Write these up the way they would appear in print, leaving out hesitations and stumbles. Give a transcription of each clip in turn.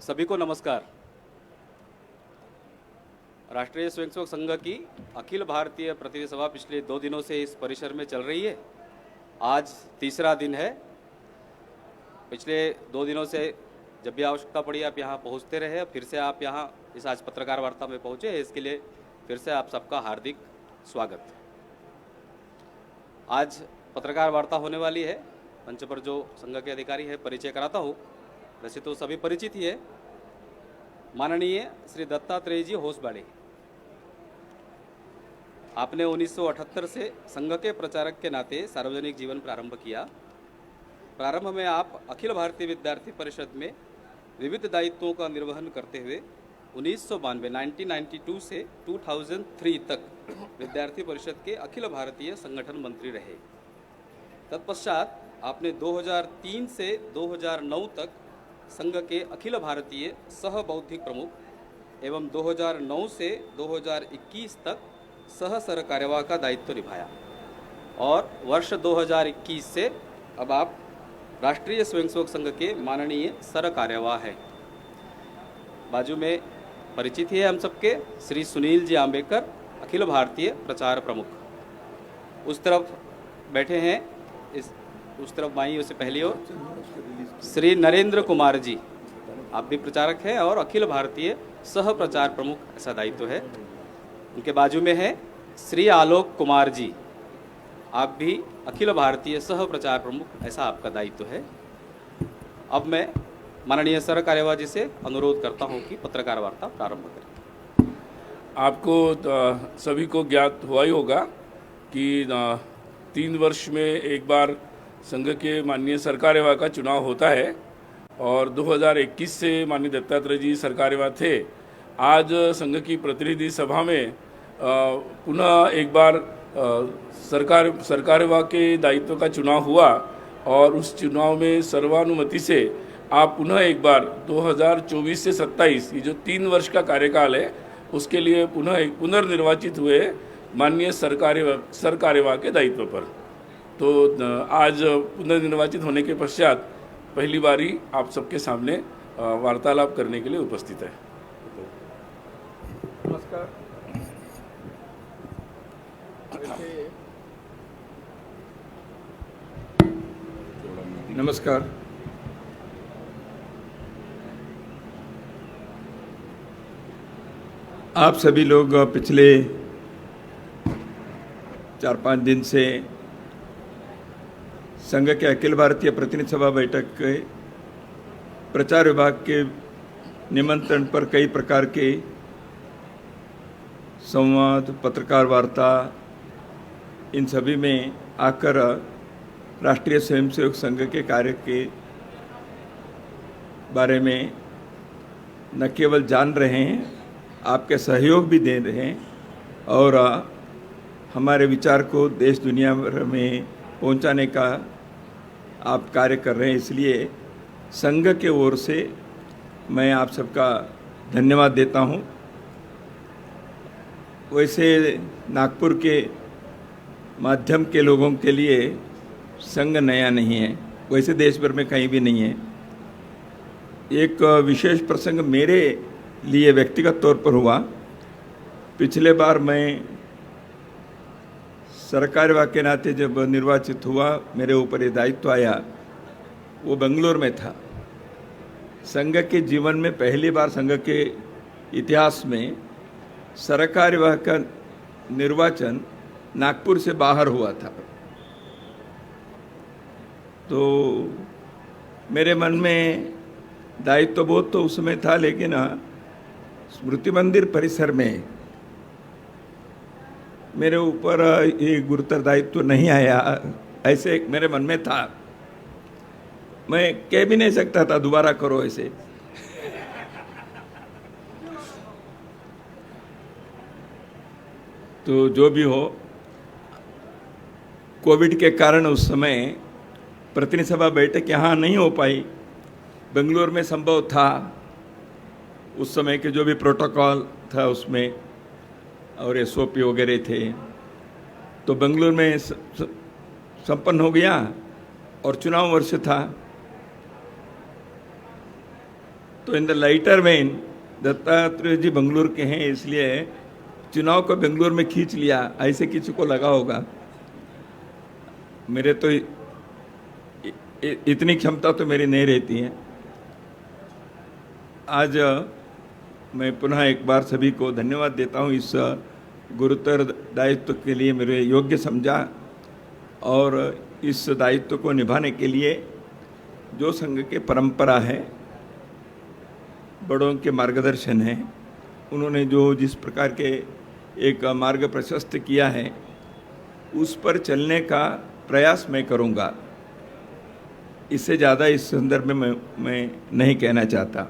सभी को नमस्कार। राष्ट्रीय स्वयंसेवक संघ की अखिल भारतीय प्रतिनिधि सभा पिछले 2 दिनों से इस परिसर में चल रही है। आज तीसरा दिन है। पिछले 2 दिनों से जब भी आवश्यकता पड़ी आप यहाँ पहुँचते रहे, फिर से आप यहाँ इस आज पत्रकार वार्ता में पहुँचे, इसके लिए फिर से आप सबका हार्दिक स्वागत। आज पत्रकार वार्ता होने वाली है। मंच पर जो संघ के अधिकारी है परिचय कराता हूँ। वैसे तो सभी परिचित ही है। माननीय श्री दत्तात्रेय जी होसबाड़े, आपने 1978 से संघ के प्रचारक के नाते सार्वजनिक जीवन प्रारंभ किया। प्रारंभ में आप अखिल भारतीय विद्यार्थी परिषद में विविध दायित्वों का निर्वहन करते हुए 1992 से 2003 तक विद्यार्थी परिषद के अखिल भारतीय संगठन मंत्री रहे। तत्पश्चात आपने 2003 से 2009 तक संघ के अखिल भारतीय सह बौद्धिक प्रमुख एवं 2009 से 2021 तक सह सरकार्यवाह का दायित्व निभाया और वर्ष 2021 से अब आप राष्ट्रीय स्वयंसेवक संघ के माननीय सरकार्यवाह हैं। बाजू में परिचित ही है हम सबके श्री सुनील जी आंबेकर, अखिल भारतीय प्रचार प्रमुख। उस तरफ बैठे हैं, उस तरफ माई उससे पहली ओर श्री नरेंद्र कुमार जी, आप भी प्रचारक हैं और अखिल भारतीय सह प्रचार प्रमुख ऐसा दायित्व है। उनके बाजू में है श्री आलोक कुमार जी, आप भी अखिल भारतीय सह प्रचार प्रमुख ऐसा आपका दायित्व है। अब मैं माननीय सर कार्यवाह जी से अनुरोध करता हूं कि पत्रकार वार्ता प्रारंभ करें। आपको सभी को ज्ञात हुआ ही होगा कि 3 वर्ष में एक बार संघ के माननीय सरकार्यवाह का चुनाव होता है और 2021 से माननीय दत्तात्रेय जी सरकार्यवाह थे। आज संघ की प्रतिनिधि सभा में पुनः एक बार सरकार्यवाह के दायित्व का चुनाव हुआ और उस चुनाव में सर्वानुमति से आप पुनः एक बार 2024 से 27 ये जो 3 वर्ष का कार्यकाल है उसके लिए पुनर्निर्वाचित हुए माननीय सरकार्यवाह के दायित्व पर। तो आज पुनर्निर्वाचित होने के पश्चात पहली बारी आप सबके सामने वार्तालाप करने के लिए उपस्थित है। नमस्कार। नमस्कार। आप सभी लोग पिछले 4-5 दिन से संघ के अखिल भारतीय प्रतिनिधि सभा बैठक के प्रचार विभाग के निमंत्रण पर कई प्रकार के संवाद, पत्रकार वार्ता, इन सभी में आकर राष्ट्रीय स्वयंसेवक संघ के कार्य के बारे में न केवल जान रहे हैं, आपके सहयोग भी दे रहे हैं और हमारे विचार को देश दुनिया भर में पहुंचाने का आप कार्य कर रहे हैं। इसलिए संघ के ओर से मैं आप सबका धन्यवाद देता हूं। वैसे नागपुर के माध्यम के लोगों के लिए संघ नया नहीं है, वैसे देश भर में कहीं भी नहीं है। एक विशेष प्रसंग मेरे लिए व्यक्तिगत तौर पर हुआ। पिछले बार मैं सरकार्यवाह के नाते जब निर्वाचित हुआ, मेरे ऊपर ये दायित्व आया, वो बेंगलोर में था। संघ के जीवन में पहली बार संघ के इतिहास में सरकार्यवाह का निर्वाचन नागपुर से बाहर हुआ था। तो मेरे मन में दायित्व बहुत तो उस समय था, लेकिन स्मृति मंदिर परिसर में मेरे ऊपर ये गुरुतर दायित्व नहीं आया, ऐसे मेरे मन में था। मैं कह भी नहीं सकता था दोबारा करो ऐसे। तो जो भी हो, कोविड के कारण उस समय प्रतिनिधि सभा बैठक यहाँ नहीं हो पाई। बेंगलुरु में संभव था, उस समय के जो भी प्रोटोकॉल था उसमें और SOP वगैरह थे, तो बेंगलुरु में संपन्न हो गया और चुनाव वर्ष था। तो in the lighter vein Dattatreya ji Bengaluru के हैं, इसलिए चुनाव को बेंगलुरु में खींच लिया, ऐसे किसी को लगा होगा। मेरे तो इतनी क्षमता तो मेरी नहीं रहती है। आज मैं पुनः एक बार सभी को धन्यवाद देता हूँ, इस गुरुतर दायित्व के लिए मेरे योग्य समझा, और इस दायित्व को निभाने के लिए जो संघ के परंपरा है, बड़ों के मार्गदर्शन है, उन्होंने जो जिस प्रकार के एक मार्ग प्रशस्त किया है, उस पर चलने का प्रयास मैं करूंगा। इससे ज़्यादा इस संदर्भ में मैं नहीं कहना चाहता।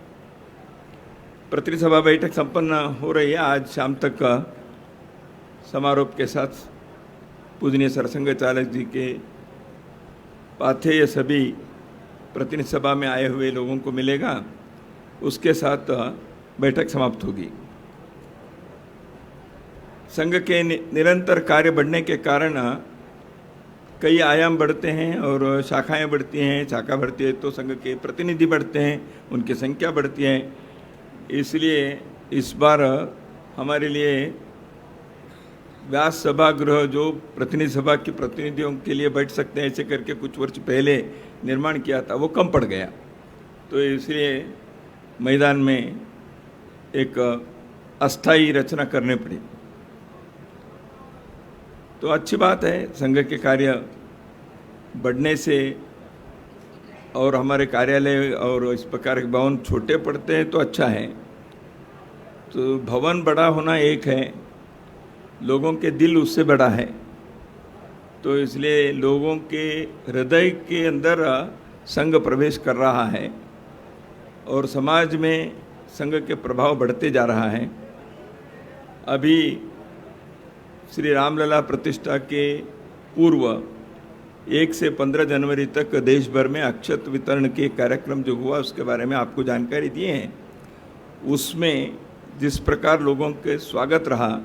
प्रतिनिधि सभा बैठक संपन्न हो रही है। आज शाम तक समारोह के साथ पूजनीय सरसंघ चालक जी के पाथेय सभी प्रतिनिधि सभा में आए हुए लोगों को मिलेगा, उसके साथ बैठक समाप्त होगी। संघ के निरंतर कार्य बढ़ने के कारण कई आयाम बढ़ते हैं और शाखाएं बढ़ती हैं। शाखा बढ़ती है तो संघ के प्रतिनिधि बढ़ते हैं, उनकी संख्या बढ़ती है। इसलिए इस बार हमारे लिए व्यास सभागृह जो प्रतिनिधि सभा के प्रतिनिधियों के लिए बैठ सकते हैं, ऐसे करके कुछ वर्ष पहले निर्माण किया था, वो कम पड़ गया। तो इसलिए मैदान में एक अस्थायी रचना करनी पड़ी। तो अच्छी बात है, संघ के कार्य बढ़ने से और हमारे कार्यालय और इस प्रकार के भवन छोटे पड़ते हैं तो अच्छा है। तो भवन बड़ा होना एक है, लोगों के दिल उससे बड़ा है। तो इसलिए लोगों के हृदय के अंदर संघ प्रवेश कर रहा है और समाज में संघ के प्रभाव बढ़ते जा रहा है। अभी श्री रामलला प्रतिष्ठा के पूर्व 1 से 15 जनवरी तक देश भर में अक्षत वितरण के कार्यक्रम जो हुआ, उसके बारे में आपको जानकारी दिए हैं। उसमें जिस प्रकार लोगों के स्वागत रहा,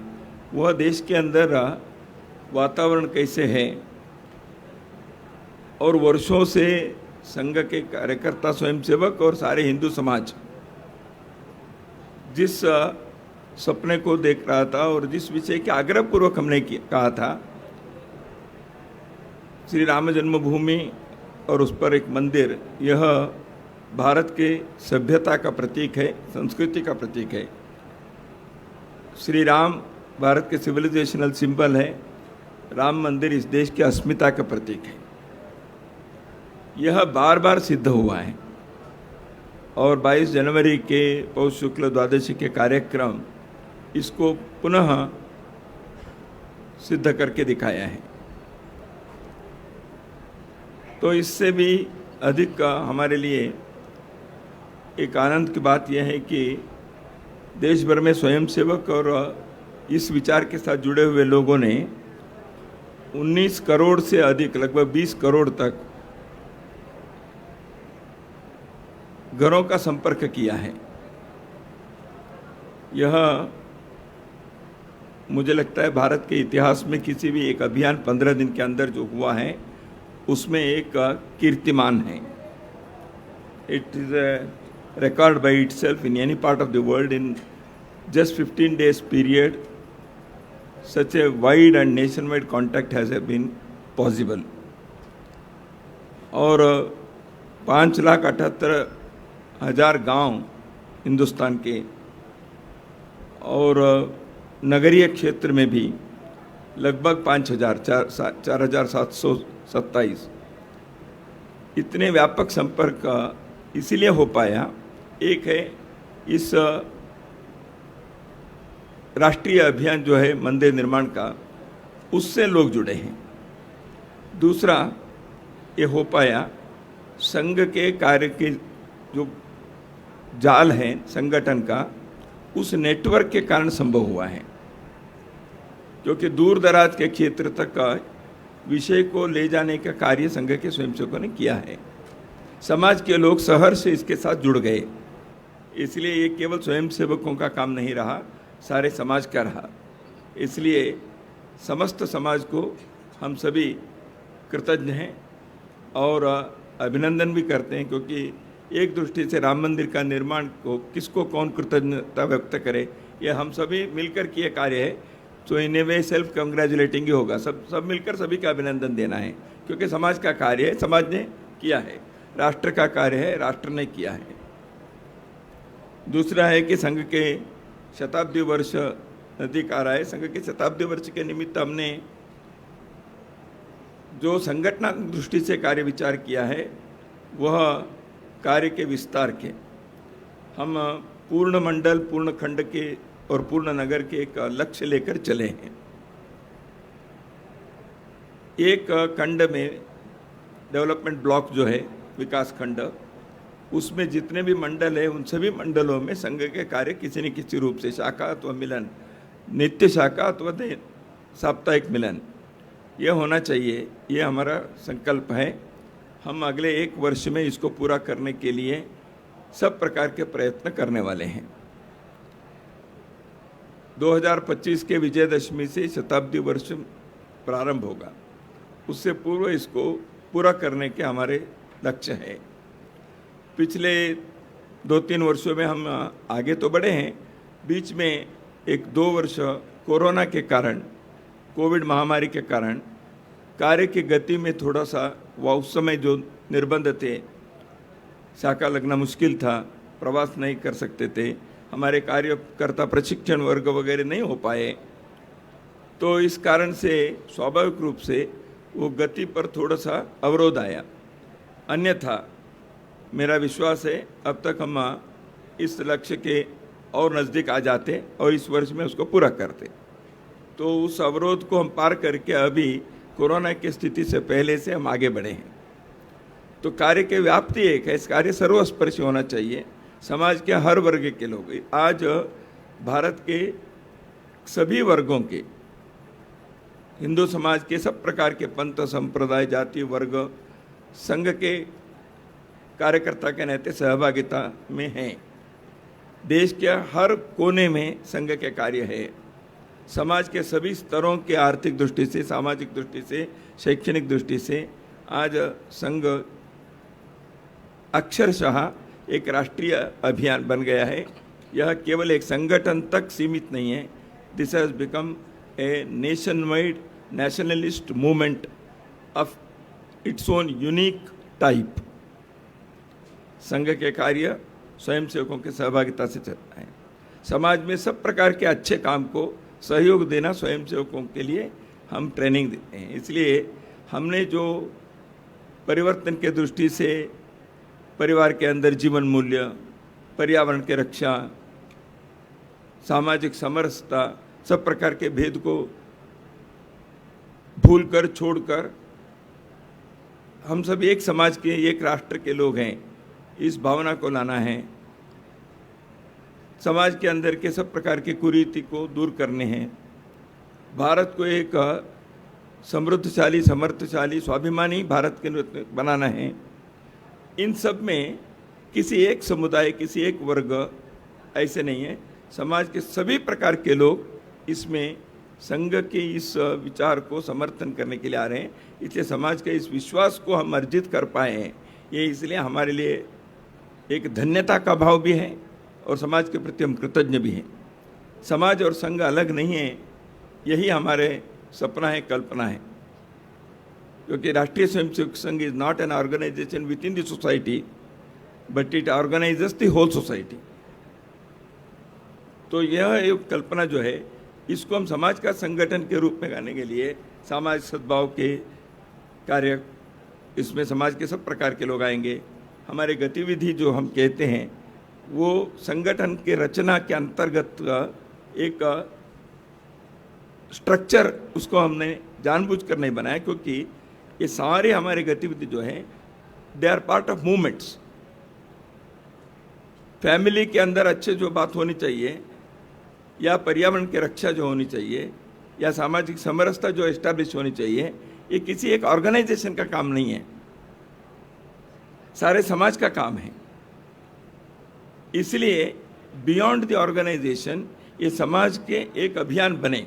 वह देश के अंदर वातावरण कैसे है, और वर्षों से संघ के कार्यकर्ता, स्वयंसेवक और सारे हिंदू समाज जिस सपने को देख रहा था और जिस विषय के आग्रहपूर्वक हमने कहा था, श्री राम जन्मभूमि और उस पर एक मंदिर, यह भारत के सभ्यता का प्रतीक है, संस्कृति का प्रतीक है। श्री राम भारत के सिविलाइजेशनल सिंबल है, राम मंदिर इस देश की अस्मिता का प्रतीक है। यह बार बार सिद्ध हुआ है और 22 जनवरी के पौष शुक्ल द्वादशी के कार्यक्रम इसको पुनः सिद्ध करके दिखाया है। तो इससे भी अधिक हमारे लिए एक आनंद की बात यह है कि देश भर में स्वयंसेवक और इस विचार के साथ जुड़े हुए लोगों ने 19 करोड़ से अधिक, लगभग 20 करोड़ तक घरों का संपर्क किया है। यह मुझे लगता है भारत के इतिहास में किसी भी एक अभियान 15 दिन के अंदर जो हुआ है उसमें एक कीर्तिमान है। It is a record by itself in any part of the world. In just 15 days period, such a wide and nationwide contact has been possible. और 5,78,000 गांव हिंदुस्तान के और नगरीय क्षेत्र में भी लगभग 4,727 इतने व्यापक संपर्क इसीलिए हो पाया। एक है इस राष्ट्रीय अभियान जो है मंदिर निर्माण का, उससे लोग जुड़े हैं। दूसरा ये हो पाया संघ के कार्य के जो जाल है संगठन का, उस नेटवर्क के कारण संभव हुआ है, क्योंकि दूर दराज के क्षेत्र तक का विषय को ले जाने का कार्य संघ के स्वयंसेवकों ने किया है। समाज के लोग शहर से इसके साथ जुड़ गए, इसलिए ये केवल स्वयंसेवकों का काम नहीं रहा, सारे समाज का रहा। इसलिए समस्त समाज को हम सभी कृतज्ञ हैं और अभिनंदन भी करते हैं, क्योंकि एक दृष्टि से राम मंदिर का निर्माण को किसको कौन कृतज्ञता व्यक्त करे, ये हम सभी मिलकर किए कार्य है। तो इन ए वे सेल्फ कंग्रेचुलेटिंग ही होगा, सब मिलकर सभी का अभिनंदन देना है, क्योंकि समाज का कार्य है, समाज ने किया है, राष्ट्र का कार्य है, राष्ट्र ने किया है। दूसरा है कि संघ के शताब्दी वर्ष नजदीक आ रहा है। संघ के शताब्दी वर्ष के निमित्त हमने जो संगठनात्मक दृष्टि से कार्य विचार किया है वह कार्य के विस्तार के, हम पूर्ण मंडल, पूर्ण खंड के और पूर्ण नगर के एक लक्ष्य लेकर चले हैं। एक खंड में डेवलपमेंट ब्लॉक जो है विकास खंड, उसमें जितने भी मंडल है उन सभी मंडलों में संघ के कार्य किसी न किसी रूप से, शाखा अथवा मिलन, नित्य शाखा अथवा साप्ताहिक मिलन, यह होना चाहिए। ये हमारा संकल्प है। हम अगले 1 वर्ष में इसको पूरा करने के लिए सब प्रकार के प्रयत्न करने वाले हैं। 2025 के विजयदशमी से शताब्दी वर्ष प्रारंभ होगा, उससे पूर्व इसको पूरा करने के हमारे लक्ष्य है। पिछले 2-3 वर्षों में हम आगे तो बढ़े हैं, बीच में 1-2 वर्ष कोरोना के कारण, कोविड महामारी के कारण कार्य की गति में थोड़ा सा, वह उस समय जो निर्बंध थे, शाखा लगना मुश्किल था, प्रवास नहीं कर सकते थे, हमारे कार्यकर्ता प्रशिक्षण वर्ग वगैरह नहीं हो पाए, तो इस कारण से स्वाभाविक रूप से वो गति पर थोड़ा सा अवरोध आया। अन्यथा मेरा विश्वास है अब तक हम इस लक्ष्य के और नज़दीक आ जाते और इस वर्ष में उसको पूरा करते। तो उस अवरोध को हम पार करके अभी कोरोना की स्थिति से पहले से हम आगे बढ़े हैं। तो कार्य की व्याप्ति एक है, इस कार्य सर्वस्पर्शी होना चाहिए, समाज के हर वर्ग के लोग। आज भारत के सभी वर्गों के, हिंदू समाज के सब प्रकार के पंथ, संप्रदाय, जाति, वर्ग संघ के कार्यकर्ता के नाते सहभागिता में हैं। देश के हर कोने में संघ के कार्य है। समाज के सभी स्तरों के आर्थिक दृष्टि से, सामाजिक दृष्टि से, शैक्षणिक दृष्टि से आज संघ अक्षरशः एक राष्ट्रीय अभियान बन गया है। यह केवल एक संगठन तक सीमित नहीं है। This has become a nation wide nationalist movement of its own unique type. संघ के कार्य स्वयंसेवकों की सहभागिता से चलता है। समाज में सब प्रकार के अच्छे काम को सहयोग देना स्वयंसेवकों के लिए हम ट्रेनिंग देते हैं। इसलिए हमने जो परिवर्तन के दृष्टि से परिवार के अंदर जीवन मूल्य, पर्यावरण की रक्षा, सामाजिक समरसता, सब प्रकार के भेद को भूलकर, छोड़कर हम सब एक समाज के, एक राष्ट्र के लोग हैं, इस भावना को लाना है। समाज के अंदर के सब प्रकार की कुरीति को दूर करने हैं। भारत को एक समृद्धशाली, समर्थशाली, स्वाभिमानी भारत के बनाना है। इन सब में किसी एक समुदाय, किसी एक वर्ग ऐसे नहीं है। समाज के सभी प्रकार के लोग इसमें संघ के इस विचार को समर्थन करने के लिए आ रहे हैं। इसलिए समाज के इस विश्वास को हम अर्जित कर पाए हैं, ये इसलिए हमारे लिए एक धन्यता का भाव भी है और समाज के प्रति हम कृतज्ञ भी हैं। समाज और संघ अलग नहीं है, यही हमारे सपना है, कल्पना है। क्योंकि Rashtriya Swayamsevak Sangh is not an organisation within the society but it organises the whole society. तो यह एक कल्पना जो है, इसको हम समाज का संगठन के रूप में करने के लिए सामाजिक सद्भाव के कार्य, इसमें समाज के सब प्रकार के लोग आएंगे। हमारे गतिविधि जो हम कहते हैं वो संगठन के रचना के अंतर्गत एक स्ट्रक्चर, उसको हमने जानबूझकर नहीं बनाया, क्योंकि ये सारे हमारे गतिविधि जो हैं they are part of movements. Family के अंदर अच्छे जो बात होनी चाहिए, या पर्यावरण की रक्षा जो होनी चाहिए, या सामाजिक समरसता जो एस्टैब्लिश होनी चाहिए, ये किसी एक ऑर्गेनाइजेशन का काम नहीं है, सारे समाज का काम है। इसलिए बियॉन्ड द ऑर्गेनाइजेशन ये समाज के एक अभियान बने,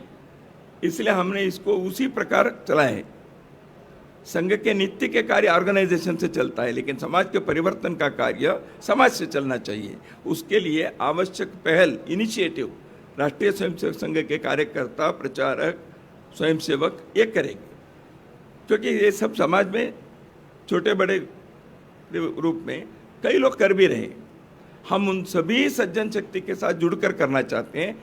इसलिए हमने इसको उसी प्रकार चलाया है। संघ के नित्य के कार्य ऑर्गेनाइजेशन से चलता है, लेकिन समाज के परिवर्तन का कार्य समाज से चलना चाहिए। उसके लिए आवश्यक पहल, इनिशिएटिव राष्ट्रीय स्वयंसेवक संघ के कार्यकर्ता, प्रचारक, स्वयंसेवक ये करेंगे, क्योंकि ये सब समाज में छोटे बड़े रूप में कई लोग कर भी रहे। हम उन सभी सज्जन शक्ति के साथ जुड़कर करना चाहते हैं।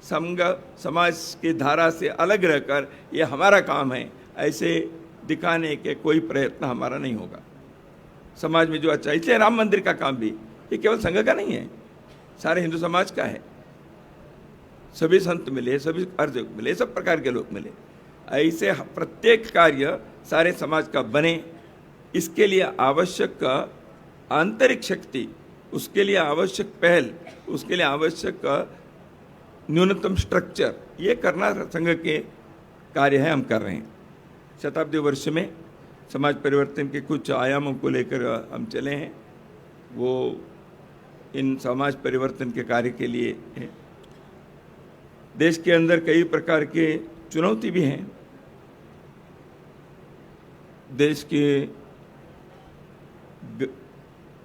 संघ समाज की धारा से अलग रहकर ये हमारा काम है ऐसे दिखाने के कोई प्रयत्न हमारा नहीं होगा। समाज में जो अच्छा, इसलिए राम मंदिर का काम भी ये केवल संघ का नहीं है, सारे हिंदू समाज का है। सभी संत मिले, सभी अर्ज मिले, सब प्रकार के लोग मिले, ऐसे प्रत्येक कार्य सारे समाज का बने। इसके लिए आवश्यक आंतरिक शक्ति, उसके लिए आवश्यक पहल, उसके लिए आवश्यक न्यूनतम स्ट्रक्चर, ये करना संघ के कार्य है, हम कर रहे हैं। शताब्दी वर्ष में समाज परिवर्तन के कुछ आयामों को लेकर हम चले हैं, वो इन समाज परिवर्तन के कार्य के लिए है। देश के अंदर कई प्रकार के चुनौती भी हैं। देश के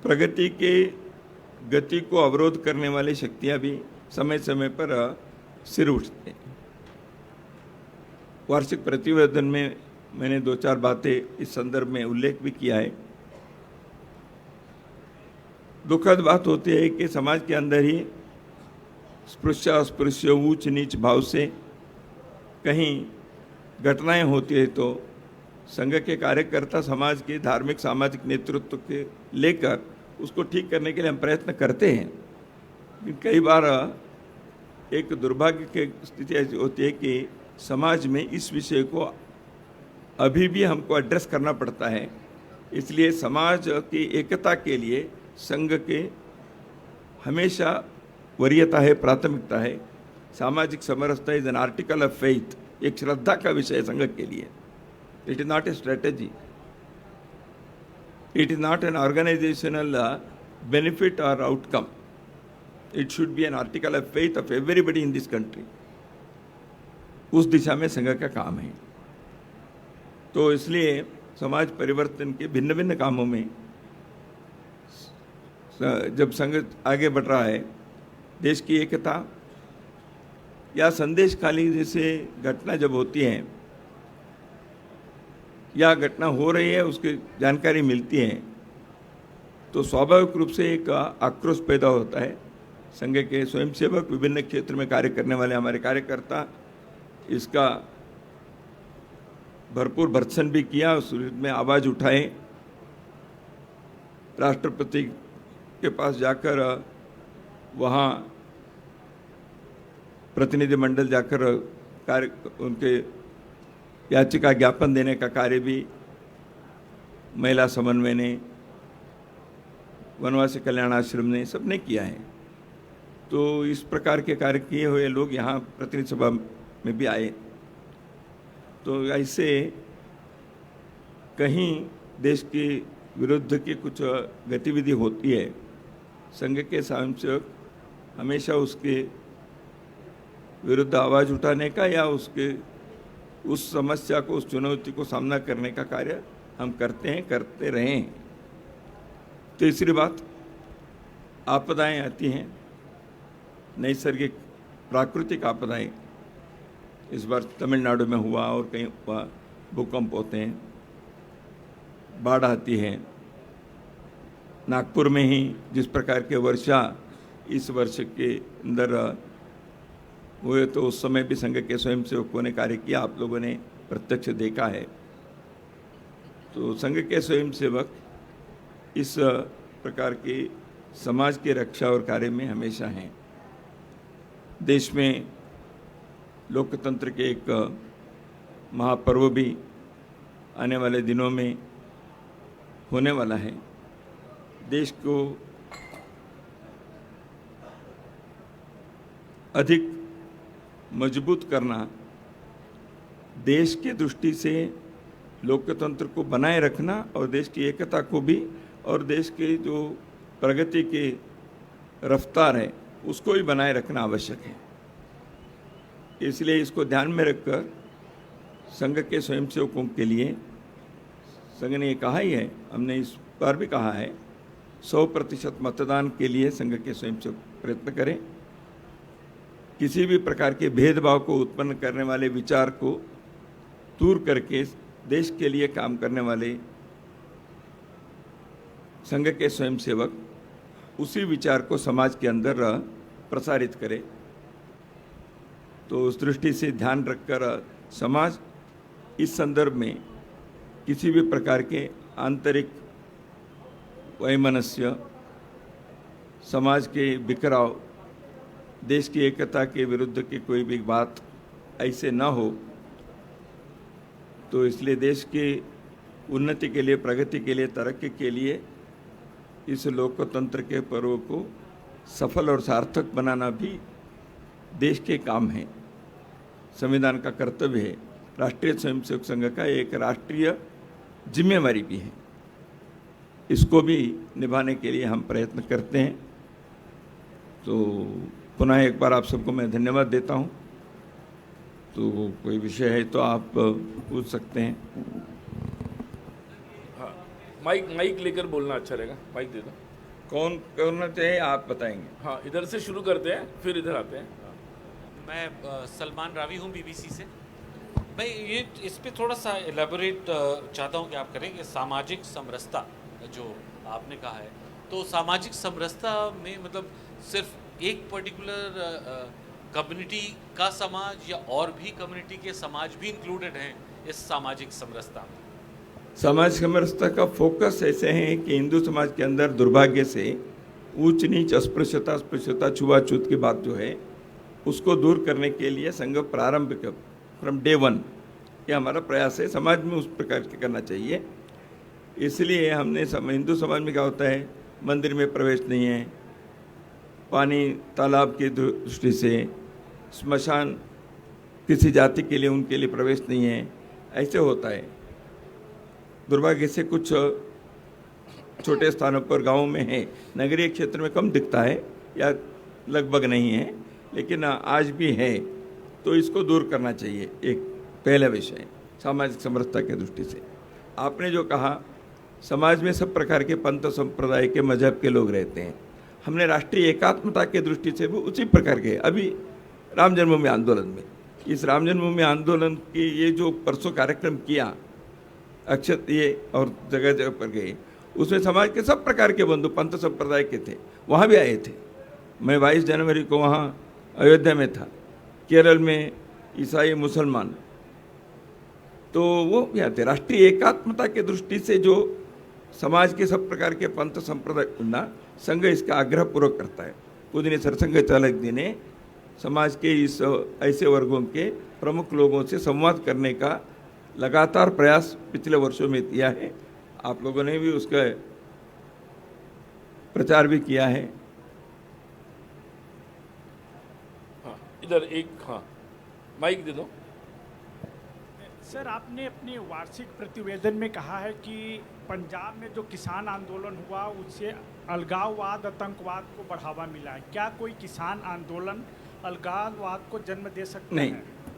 प्रगति के गति को अवरोध करने वाली शक्तियां भी समय समय पर सिर उठते हैं। वार्षिक प्रतिवेदन में मैंने 2-4 बातें इस संदर्भ में उल्लेख भी किया है। दुखद बात होती है कि समाज के अंदर ही स्पृश्य अस्पृश्य, ऊंच नीच भाव से कहीं घटनाएं होती है तो संघ के कार्यकर्ता समाज के धार्मिक सामाजिक नेतृत्व के लेकर उसको ठीक करने के लिए हम प्रयत्न करते हैं। लेकिन कई बार एक दुर्भाग्य की स्थिति ऐसी होती है कि समाज में इस विषय को अभी भी हमको एड्रेस करना पड़ता है। इसलिए समाज की एकता के लिए संघ के हमेशा वरीयता है, प्राथमिकता है। सामाजिक समरसता is an article of faith, एक श्रद्धा का विषय संघ के लिए। It is not a strategy, it is not an organisational benefit और outcome, it should be an article of faith of everybody in this country. उस दिशा में संघ का काम है। तो इसलिए समाज परिवर्तन के भिन्न भिन्न कामों में जब संघ आगे बढ़ रहा है, देश की एकता या संदेश खाली जैसे घटना जब होती है या घटना हो रही है उसकी जानकारी मिलती है तो स्वाभाविक रूप से एक आक्रोश पैदा होता है। संघ के स्वयंसेवक, विभिन्न क्षेत्र में कार्य करने वाले हमारे कार्यकर्ता इसका भरपूर भर्त्सन भी किया, उस में आवाज़ उठाए, राष्ट्रपति के पास जाकर वहाँ प्रतिनिधिमंडल जाकर कार्य उनके याचिका ज्ञापन देने का कार्य भी महिला समन्वय ने, वनवासी कल्याण आश्रम ने, सबने किया है। तो इस प्रकार के कार्य किए हुए लोग यहाँ प्रतिनिधि सभा में भी आए। तो ऐसे कहीं देश के विरुद्ध की कुछ गतिविधि होती है, संघ के स्वयंसेवक हमेशा उसके विरुद्ध आवाज़ उठाने का या उसके उस समस्या को, उस चुनौती को सामना करने का कार्य हम करते हैं, करते रहे हैं। तीसरी बात, आपदाएं आती हैं, नैसर्गिक प्राकृतिक आपदाएं। इस बार तमिलनाडु में हुआ और कहीं हुआ, भूकंप होते हैं, बाढ़ आती है। नागपुर में ही जिस प्रकार के वर्षा इस वर्ष के अंदर हुए तो उस समय भी संघ के स्वयंसेवकों ने कार्य किया, आप लोगों ने प्रत्यक्ष देखा है। तो संघ के स्वयंसेवक इस प्रकार के समाज की रक्षा और कार्य में हमेशा हैं। देश में लोकतंत्र के एक महापर्व भी आने वाले दिनों में होने वाला है। देश को अधिक मजबूत करना, देश की दृष्टि से लोकतंत्र को बनाए रखना और देश की एकता को भी और देश के जो प्रगति की रफ्तार है उसको भी बनाए रखना आवश्यक है। इसलिए इसको ध्यान में रखकर संघ के स्वयंसेवकों के लिए संघ ने ये कहा ही है, हमने इस बार भी कहा है, 100% मतदान के लिए संघ के स्वयंसेवक प्रयत्न करें। किसी भी प्रकार के भेदभाव को उत्पन्न करने वाले विचार को दूर करके देश के लिए काम करने वाले संघ के स्वयंसेवक उसी विचार को समाज के अंदर प्रसारित करें। तो उस दृष्टि से ध्यान रखकर समाज इस संदर्भ में किसी भी प्रकार के आंतरिक वैमनस्य, समाज के बिखराव, देश की एकता के विरुद्ध की कोई भी बात ऐसे ना हो, तो इसलिए देश की उन्नति के लिए, प्रगति के लिए, तरक्की के लिए इस लोकतंत्र के पर्व को सफल और सार्थक बनाना भी देश के काम है, संविधान का कर्तव्य है। राष्ट्रीय स्वयंसेवक संघ का एक राष्ट्रीय जिम्मेवारी भी है, इसको भी निभाने के लिए हम प्रयत्न करते हैं। तो पुनः एक बार आप सबको मैं धन्यवाद देता हूं। तो कोई विषय है तो आप पूछ सकते हैं। हाँ, माइक लेकर बोलना अच्छा रहेगा, माइक दे दो। कौन करना चाहिए आप बताएंगे? हाँ, इधर से शुरू करते हैं फिर इधर आते हैं। मैं सलमान रावी हूँ बीबीसी से। भाई ये इस पे थोड़ा सा एलेबोरेट चाहता हूँ कि आप करें कि सामाजिक समरसता जो आपने कहा है, तो सामाजिक समरसता में मतलब सिर्फ एक पर्टिकुलर कम्युनिटी का समाज या और भी कम्युनिटी के समाज भी इंक्लूडेड हैं इस सामाजिक समरसता में? सामाजिक समरसता का फोकस ऐसे है कि हिंदू समाज के अंदर दुर्भाग्य से ऊंच नीच, अस्पृश्यता, छुआछूत की बात जो है उसको दूर करने के लिए संघ प्रारंभ फ्रॉम डे वन ये हमारा प्रयास है। समाज में उस प्रकार के करना चाहिए। इसलिए हमने हिंदू समाज में क्या होता है, मंदिर में प्रवेश नहीं है, पानी तालाब की दृष्टि से, स्मशान किसी जाति के लिए उनके लिए प्रवेश नहीं है, ऐसे होता है। दुर्भाग्य से कुछ छोटे स्थानों पर गाँव में है, नगरीय क्षेत्र में कम दिखता है या लगभग नहीं है, लेकिन आज भी है। तो इसको दूर करना चाहिए, एक पहला विषय सामाजिक समरसता के दृष्टि से। आपने जो कहा, समाज में सब प्रकार के पंथ संप्रदाय के मजहब के लोग रहते हैं। हमने राष्ट्रीय एकात्मता के दृष्टि से भी उसी प्रकार के, अभी राम जन्मभूमि आंदोलन में, इस राम जन्मभूमि आंदोलन की ये जो परसों कार्यक्रम किया, अक्षत ये और जगह जगह पर गए, उसमें समाज के सब प्रकार के बंधु पंथ संप्रदाय के थे, वहाँ भी आए थे। मैं 22 जनवरी को वहाँ अयोध्या में था, केरल में ईसाई मुसलमान, तो वो भी आते। राष्ट्रीय एकात्मता के दृष्टि से जो समाज के सब प्रकार के पंथ संप्रदाय ना, संघ इसका आग्रह पूर्वक करता है। पूजनीय सरसंघ चालक जी ने समाज के इस ऐसे वर्गों के प्रमुख लोगों से संवाद करने का लगातार प्रयास पिछले वर्षों में किया है। आप लोगों ने भी उसका प्रचार भी किया है। हाँ, इधर एक, हाँ माइक दे दो। सर, आपने अपने वार्षिक प्रतिवेदन में कहा है कि पंजाब में जो किसान आंदोलन हुआ उससे अलगाववाद, आतंकवाद को बढ़ावा मिला है। क्या कोई किसान आंदोलन अलगाववाद को जन्म दे सकता है? नहीं,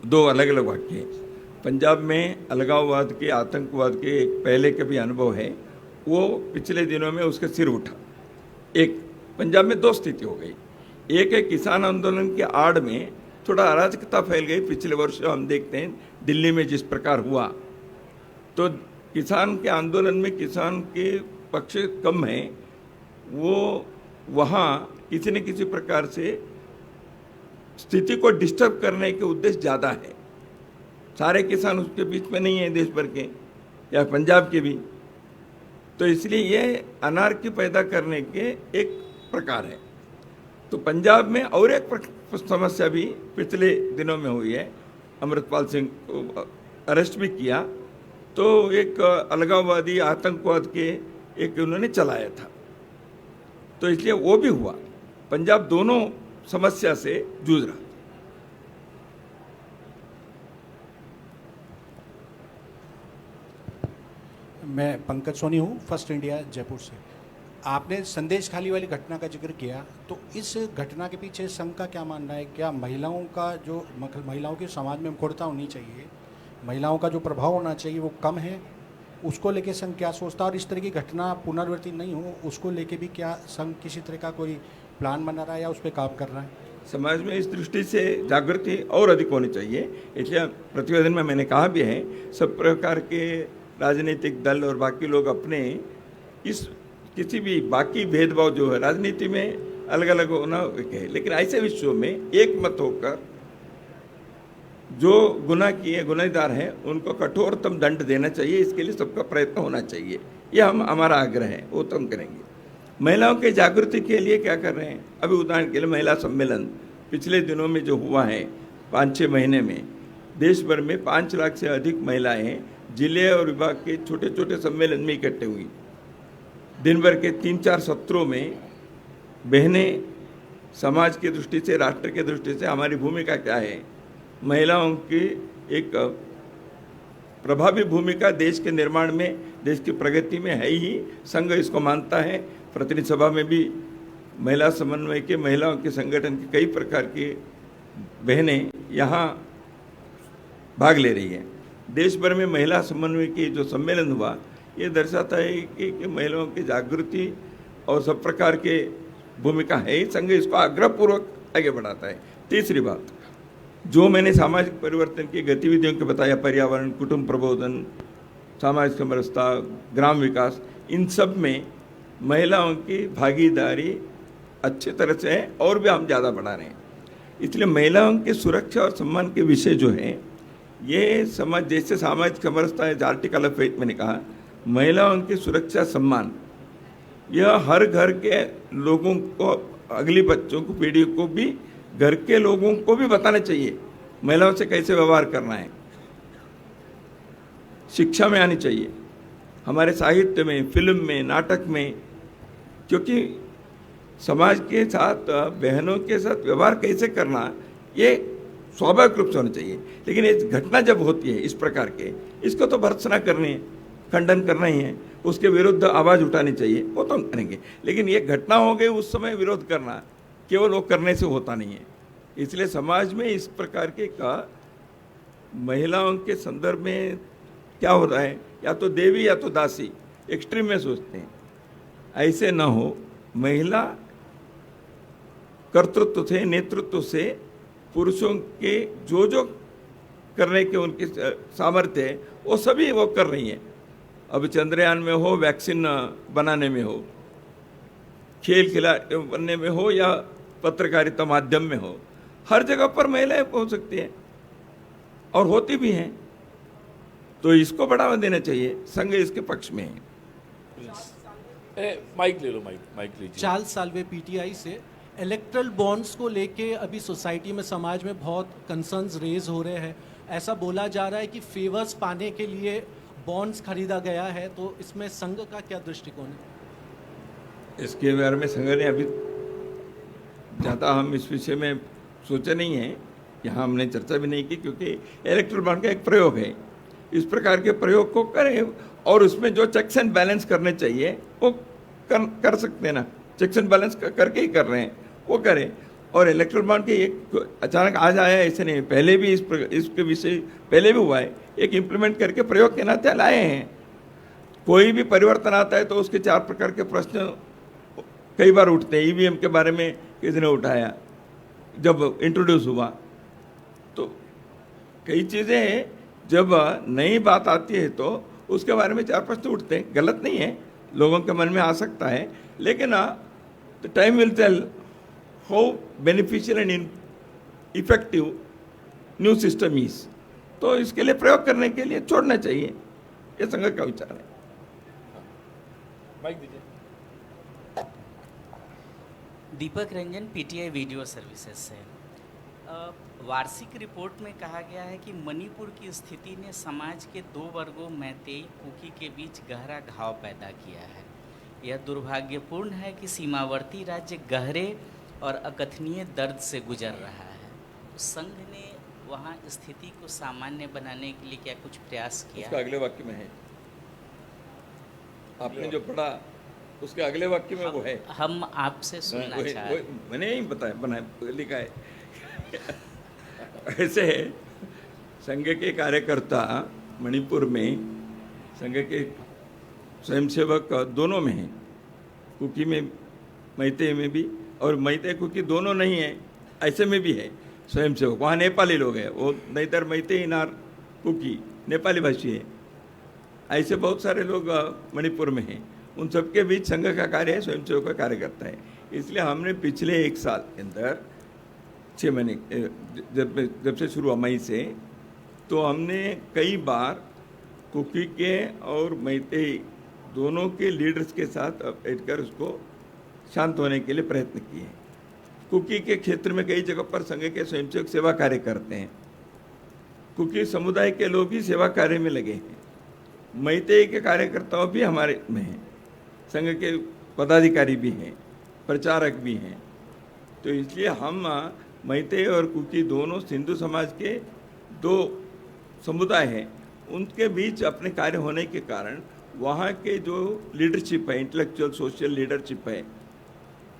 दो अलग अलग वाक्य हैं। पंजाब में अलगाववाद के, आतंकवाद के एक पहले के भी अनुभव है, वो पिछले दिनों में उसका सिर उठा। एक पंजाब में दो स्थिति हो गई। एक है किसान आंदोलन के आड़ में थोड़ा अराजकता फैल गई। पिछले वर्ष हम देखते हैं दिल्ली में जिस प्रकार हुआ, तो किसान के आंदोलन में किसान के पक्ष कम है, वो वहाँ किसी न किसी प्रकार से स्थिति को डिस्टर्ब करने के उद्देश्य ज़्यादा है। सारे किसान उसके बीच में नहीं है, देश भर के या पंजाब के भी, तो इसलिए ये अनार्की पैदा करने के एक प्रकार है। तो पंजाब में और एक समस्या भी पिछले दिनों में हुई है। अमृतपाल सिंह को अरेस्ट भी किया, तो एक अलगाववादी आतंकवाद के एक उन्होंने चलाया था, तो इसलिए वो भी हुआ। पंजाब दोनों समस्या से जूझ रहा। मैं पंकज सोनी हूँ, फर्स्ट इंडिया जयपुर से। आपने संदेश खाली वाली घटना का जिक्र किया, तो इस घटना के पीछे संघ का क्या मानना है? क्या महिलाओं का जो महिलाओं की समाज में मुखरता होनी चाहिए, महिलाओं का जो प्रभाव होना चाहिए वो कम है, उसको लेके संघ क्या सोचता है, और इस तरह की घटना पुनरावृत्ति नहीं हो उसको लेके भी क्या संघ किसी तरह का कोई प्लान बना रहा है या उस पर काम कर रहा है? समाज में इस दृष्टि से जागृति और अधिक होनी चाहिए। इसलिए प्रतिवेदन में मैंने कहा भी है, सब प्रकार के राजनीतिक दल और बाकी लोग अपने इस किसी भी बाकी भेदभाव जो है राजनीति में अलग अलग होना है, लेकिन ऐसे विषयों में एक मत होकर जो गुनाह किए गुनहगार हैं उनको कठोरतम दंड देना चाहिए। इसके लिए सबका प्रयत्न होना चाहिए, यह हमारा आग्रह है, वो तो हम करेंगे। महिलाओं के जागृति के लिए क्या कर रहे हैं? अभी उदाहरण के लिए महिला सम्मेलन पिछले दिनों में जो हुआ है 5-6 महीने में, देश भर में 5 लाख से अधिक महिलाएं जिले और विभाग के छोटे छोटे सम्मेलन में इकट्ठे हुई। दिन भर के 3-4 सत्रों में बहनें समाज की दृष्टि से, राष्ट्र की दृष्टि से हमारी भूमिका क्या है, महिलाओं की एक प्रभावी भूमिका देश के निर्माण में, देश की प्रगति में है ही। संघ इसको मानता है। प्रतिनिधि सभा में भी महिला समन्वय के, महिलाओं के संगठन के कई प्रकार की बहनें यहाँ भाग ले रही हैं। देश भर में महिला समन्वय की जो सम्मेलन हुआ, ये दर्शाता है कि महिलाओं की जागृति और सब प्रकार के भूमिका है ही। संघ इसको आग्रहपूर्वक आगे बढ़ाता है। तीसरी बात, जो मैंने सामाजिक परिवर्तन की गतिविधियों के बताया, पर्यावरण, कुटुंब प्रबोधन, सामाजिक समरसता, ग्राम विकास, इन सब में महिलाओं की भागीदारी अच्छी तरह से है और भी हम ज़्यादा बढ़ा रहे हैं। इसलिए महिलाओं की सुरक्षा और सम्मान के विषय जो है, ये समाज, जैसे सामाजिक समरसता है, आर्टिकल ऑफ फेथ मैंने कहा, महिलाओं की सुरक्षा सम्मान, यह हर घर के लोगों को, अगली बच्चों को, पीढ़ी को भी, घर के लोगों को भी बताना चाहिए महिलाओं से कैसे व्यवहार करना है। शिक्षा में आनी चाहिए, हमारे साहित्य में, फिल्म में, नाटक में, क्योंकि समाज के साथ, बहनों के साथ व्यवहार कैसे करना, ये स्वाभाविक रूप से होना चाहिए। लेकिन ये घटना जब होती है इस प्रकार के, इसको तो भर्त्सना करनी है, खंडन करना ही है, उसके विरुद्ध आवाज़ उठानी चाहिए, वो तो हम करेंगे। लेकिन ये घटना हो गई, उस समय विरोध करना केवल वो करने से होता नहीं है। इसलिए समाज में इस प्रकार के का महिलाओं के संदर्भ में क्या हो रहा है, या तो देवी या तो दासी, एक्सट्रीम में सोचते हैं। ऐसे न हो, महिला कर्तृत्व से, नेतृत्व से, पुरुषों के जो जो करने के उनके सामर्थ्य है वो सभी वो कर रही हैं। अब चंद्रयान में हो, वैक्सीन बनाने में हो, खेल खिलाड़ी बनने में हो, या पत्रकारिता माध्यम में हो, हर जगह पर महिलाएं पहुंच सकती हैं और होती भी हैं। तो इसको बढ़ावा देना चाहिए, संघ इसके पक्ष में है। माइक ले लो, माइक लीजिए। चार्ल्स साल्वे पीटीआई से। इलेक्ट्रल बॉन्ड्स को लेके अभी सोसाइटी में, समाज में बहुत कंसर्न्स रेज हो रहे हैं। ऐसा बोला जा रहा है कि फेवर्स पाने के लिए बॉन्ड्स खरीदा गया है, तो इसमें संघ का क्या दृष्टिकोण है? इसके बारे में संघ ने अभी ज़्यादा, हम इस विषय में सोचे नहीं हैं, यहाँ हमने चर्चा भी नहीं की, क्योंकि इलेक्ट्रल बॉन्ड का एक प्रयोग है। इस प्रकार के प्रयोग को करें और उसमें जो चेक्स एंड बैलेंस करने चाहिए वो कर सकते हैं ना, चेक्स एंड बैलेंस करके ही कर रहे हैं, वो करें। और इलेक्ट्रल बॉन्ड के एक अचानक आज आया ऐसे नहीं, पहले भी इसके विषय पहले भी हुआ है, एक इम्प्लीमेंट करके प्रयोग के नाते लाए हैं। कोई भी परिवर्तन आता है तो उसके 4 प्रकार के प्रश्न कई बार उठते हैं। ईवीएम के बारे में किसने उठाया जब इंट्रोड्यूस हुआ, तो कई चीज़ें जब नई बात आती है तो उसके बारे में 4 प्रश्न उठते हैं। गलत नहीं है, लोगों के मन में आ सकता है, लेकिन time will tell how beneficial and effective new system is. तो इसके लिए प्रयोग करने के लिए छोड़ना चाहिए, ये संघ का विचार है। माइक दीजिए। Deepak Ranjan, PTI video services से। वार्षिक रिपोर्ट में कहा गया है कि मणिपुर की स्थिति ने समाज के 2 वर्गों मैतेई कुकी के बीच गहरा घाव पैदा किया है। यह दुर्भाग्यपूर्ण है कि सीमावर्ती राज्य गहरे और अकथनीय दर्द से गुजर रहा है। संघ ने वहाँ स्थिति को सामान्य बनाने के लिए क्या कुछ प्रयास किया? उसका अगले वाक्य में है, आपने जो पढ़ा उसके अगले वाक्य में वो है। हम आपसे सुनना चाह रहे हैं। मैंने यही बताया, बनाया, लिखा है। ऐसे संघ के कार्यकर्ता मणिपुर में संघ के स्वयंसेवक दोनों में हैं, कुकी में, मैते में भी, और मैते कुकी दोनों नहीं है ऐसे में भी है स्वयंसेवक। वहाँ नेपाली लोग हैं, वो नहींतर मैते नार कुकी नेपाली भाषी है। ऐसे बहुत सारे लोग मणिपुर में हैं। उन सबके बीच संघ का कार्य है, स्वयंसेवक का कार्य करता है। इसलिए हमने पिछले 1 साल के अंदर 6 महीने जब से शुरू हुआ मई से, तो हमने कई बार कुकी के और मैतेई दोनों के लीडर्स के साथ बैठकर उसको शांत होने के लिए प्रयत्न किए। कुकी के क्षेत्र में कई जगह पर संघ के स्वयंसेवक सेवा कार्य करते हैं। कुकी समुदाय के लोग भी सेवा कार्य में लगे हैं। मैतेई के कार्यकर्ताओं भी हमारे में हैं, संघ के पदाधिकारी भी हैं, प्रचारक भी हैं। तो इसलिए हम मैतेई और कुकी दोनों सिंधु समाज के 2 समुदाय हैं, उनके बीच अपने कार्य होने के कारण वहाँ के जो लीडरशिप है, इंटेलेक्चुअल सोशल लीडरशिप है,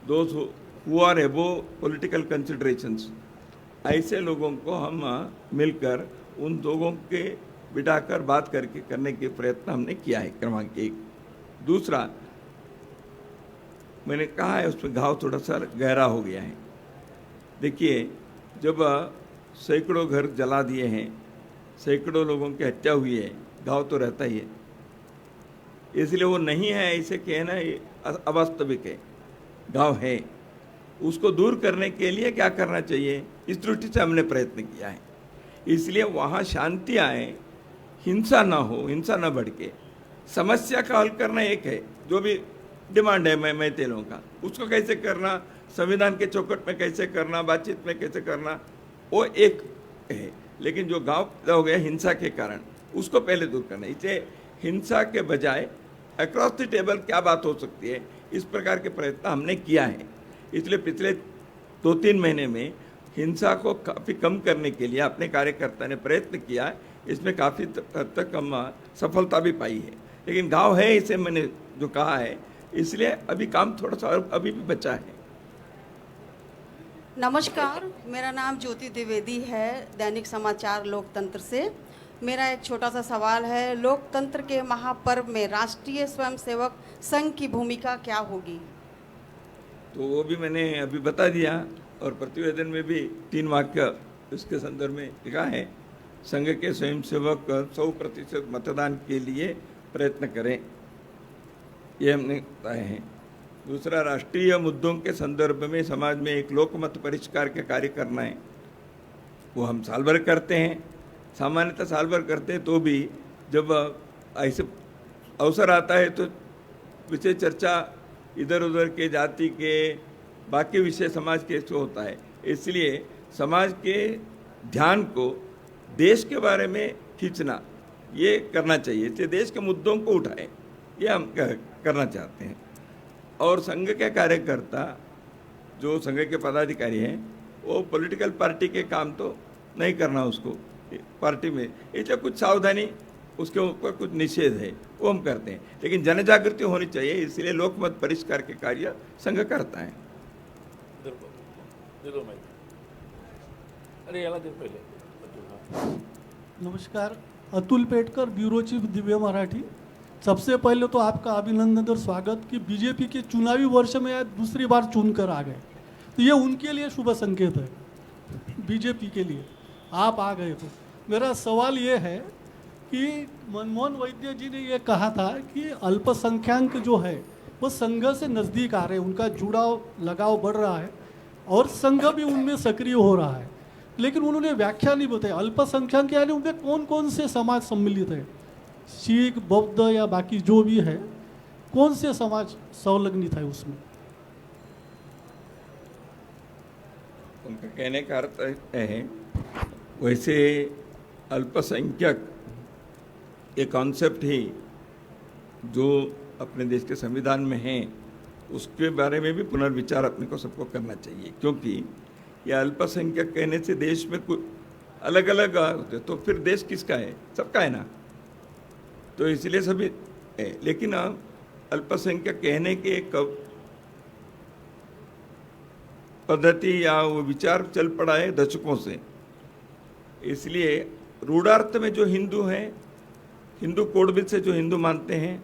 those who are above political considerations, ऐसे लोगों को हम मिलकर उन लोगों के बिठाकर बात करके करने के प्रयत्न हमने किया है, क्रमांक 1। दूसरा, मैंने कहा है उसमें घाव थोड़ा सा गहरा हो गया है। देखिए, जब सैकड़ों घर जला दिए हैं, सैकड़ों लोगों की हत्या हुई है, घाव तो रहता ही है। इसलिए वो नहीं है ऐसे कहना ये अवास्तविक है, घाव है। उसको दूर करने के लिए क्या करना चाहिए, इस दृष्टि से हमने प्रयत्न किया है। इसलिए वहाँ शांति आए, हिंसा ना हो, हिंसा ना भड़के, समस्या का हल करना एक है। जो भी डिमांड है मैतेई लोगों का, उसको कैसे करना, संविधान के चौखट में कैसे करना, बातचीत में कैसे करना, वो एक है। लेकिन जो गांव पैदा हो गया हिंसा के कारण, उसको पहले दूर करना। इसलिए हिंसा के बजाय अक्रॉस द टेबल क्या बात हो सकती है, इस प्रकार के प्रयत्न हमने किया है। इसलिए पिछले 2-3 महीने में हिंसा को काफ़ी कम करने के लिए अपने कार्यकर्ता ने प्रयत्न किया है। इसमें काफ़ी हद तक हम सफलता भी पाई है। लेकिन गांव है, इसे मैंने जो कहा है, इसलिए अभी काम थोड़ा सा अभी भी बचा है। नमस्कार, मेरा नाम ज्योति द्विवेदी है, दैनिक समाचार लोकतंत्र से। मेरा एक छोटा सा सवाल है, लोकतंत्र के महापर्व में राष्ट्रीय स्वयंसेवक संघ की भूमिका क्या होगी? तो वो भी मैंने अभी बता दिया, और प्रतिवेदन में भी 3 वाक्य इसके संदर्भ में लिखा है। संघ के स्वयंसेवक 100% मतदान के लिए प्रयत्न करें, ये हमने बताए हैं। दूसरा, राष्ट्रीय मुद्दों के संदर्भ में समाज में एक लोकमत परिष्कार के कार्य करना है। वो हम साल भर करते हैं, सामान्यतः साल भर करते हैं, तो भी जब ऐसे अवसर आता है तो विषय चर्चा इधर उधर के जाति के बाकी विषय समाज के से होता है। इसलिए समाज के ध्यान को देश के बारे में खींचना, ये करना चाहिए। इसलिए देश के मुद्दों को उठाएं, ये हम करना चाहते हैं। और संघ के कार्यकर्ता, जो संघ के पदाधिकारी हैं, वो पॉलिटिकल पार्टी के काम तो नहीं करना उसको पार्टी में, इसलिए कुछ सावधानी, उसके ऊपर कुछ निषेध है, वो हम करते हैं। लेकिन जन जागृति होनी चाहिए, इसलिए लोकमत परिष्कार के कार्य संघ करता है। नमस्कार, अतुल पेटकर, ब्यूरो चीफ दिव्य मराठी। सबसे पहले तो आपका अभिनंदन और स्वागत कि बीजेपी के चुनावी वर्ष में आप दूसरी बार चुनकर आ गए, तो ये उनके लिए शुभ संकेत है, बीजेपी के लिए आप आ गए। तो मेरा सवाल ये है कि मनमोहन वैद्य जी ने ये कहा था कि अल्पसंख्यक जो है वो संघ से नज़दीक आ रहे हैं, उनका जुड़ाव लगाव बढ़ रहा है और संघ भी उनमें सक्रिय हो रहा है। लेकिन उन्होंने व्याख्या नहीं बताई अल्पसंख्यक यानी उनमें कौन कौन से समाज सम्मिलित है, सिख, बौद्ध या बाकी जो भी है, कौन से समाज संलग्नित है उसमें? उनका कहने का अर्थ है, वैसे अल्पसंख्यक ये कॉन्सेप्ट ही जो अपने देश के संविधान में है, उसके बारे में भी पुनर्विचार अपने को सबको करना चाहिए। क्योंकि ये अल्पसंख्यक कहने से देश में कुछ अलग अलग, तो फिर देश किसका है? सबका है ना। तो इसलिए सभी है। लेकिन अल्पसंख्यक कहने के एक पद्धति या वो विचार चल पड़ा है दशकों से। इसलिए रूढ़ार्थ में जो हिंदू हैं, हिंदू कोड बिल से जो हिंदू मानते हैं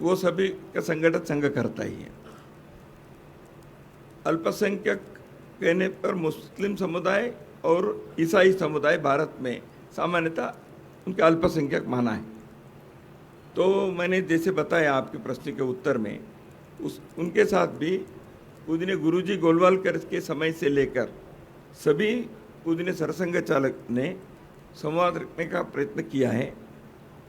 वो सभी का संगठन संघ करता ही है। अल्पसंख्यक कहने पर मुस्लिम समुदाय और ईसाई समुदाय भारत में सामान्यतः उनके अल्पसंख्यक माना है। तो मैंने जैसे बताया आपके प्रश्न के उत्तर में, उनके साथ भी पूजनीय गुरुजी गोलवालकर के समय से लेकर सभी पूजनीय सरसंघ चालक ने संवाद रखने का प्रयत्न किया है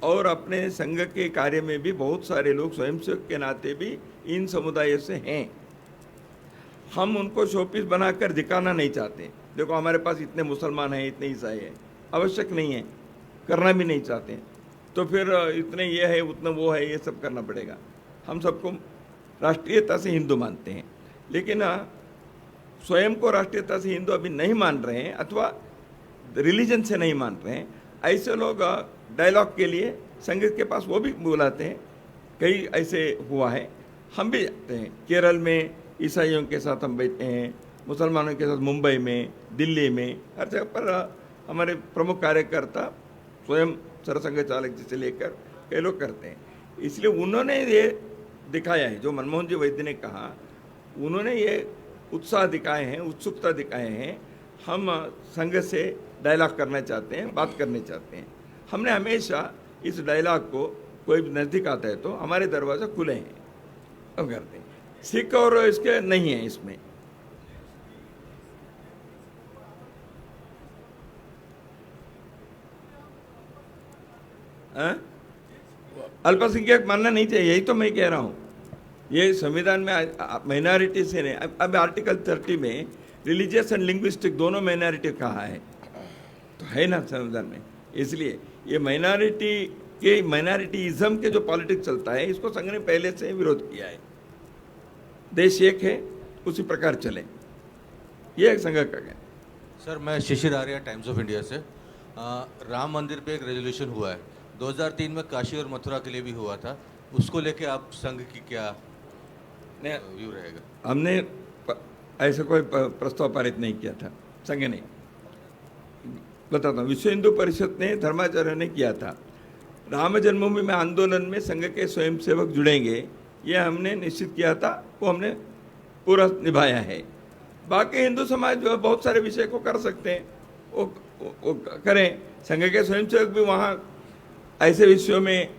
और अपने संघ के कार्य में भी बहुत सारे लोग स्वयंसेवक के नाते भी इन समुदायों से हैं। हम उनको शोपीस बनाकर दिखाना नहीं चाहते, देखो हमारे पास इतने मुसलमान हैं, इतने ईसाई हैं, आवश्यक नहीं है, करना भी नहीं चाहते। तो फिर इतने ये है, उतना वो है, ये सब करना पड़ेगा। हम सबको राष्ट्रीयता से हिंदू मानते हैं, लेकिन स्वयं को राष्ट्रीयता से हिंदू अभी नहीं मान रहे हैं अथवा रिलीजन से नहीं मान रहे हैं। ऐसे लोग डायलॉग के लिए संघ के पास वो भी बुलाते हैं, कई ऐसे हुआ है। हम भी जाते हैं, केरल में ईसाइयों के साथ हम बैठे हैं, मुसलमानों के साथ मुंबई में, दिल्ली में, हर जगह पर हमारे प्रमुख कार्यकर्ता स्वयं सरसंघ चालक जी से लेकर कई लोग करते हैं। इसलिए उन्होंने ये दिखाया है, जो मनमोहन जी वैद्य ने कहा, उन्होंने ये उत्साह दिखाए हैं, उत्सुकता दिखाए हैं। हम संघ से डायलॉग करना चाहते हैं, बात करना चाहते हैं। हमने हमेशा इस डायलॉग को, कोई नज़दीक आता है तो हमारे दरवाजे खुले हैं, हम करते हैं। सिख और इसके नहीं है इसमें। अल्पसंख्यक मानना नहीं चाहिए, यही तो मैं कह रहा हूँ। ये संविधान में माइनॉरिटी से नहीं, अब आर्टिकल 30 में रिलीजियस एंड लिंग्विस्टिक दोनों माइनॉरिटी कहा है, तो है ना संविधान में। इसलिए ये माइनॉरिटीज़म के जो पॉलिटिक्स चलता है, इसको संघ ने पहले से विरोध किया है। देश एक है, उसी प्रकार चले, ये एक संघ का कहना। सर, मैं शिशिर आर्या, टाइम्स ऑफ इंडिया से। राम मंदिर पे एक रेजोल्यूशन हुआ है, 2003 में काशी और मथुरा के लिए भी हुआ था, उसको लेके आप संघ की क्या व्यू रहेगा? हमने ऐसा कोई प्रस्ताव पारित नहीं किया था, संघ ने। बताता हूँ, विश्व हिंदू परिषद ने, धर्माचार्य ने किया था। राम जन्मभूमि में आंदोलन में संघ के स्वयंसेवक जुड़ेंगे, ये हमने निश्चित किया था, वो हमने पूरा निभाया है। बाकी हिंदू समाज जो बहुत सारे विषय को कर सकते हैं, वो करें। संघ के स्वयंसेवक भी वहाँ ऐसे विषयों में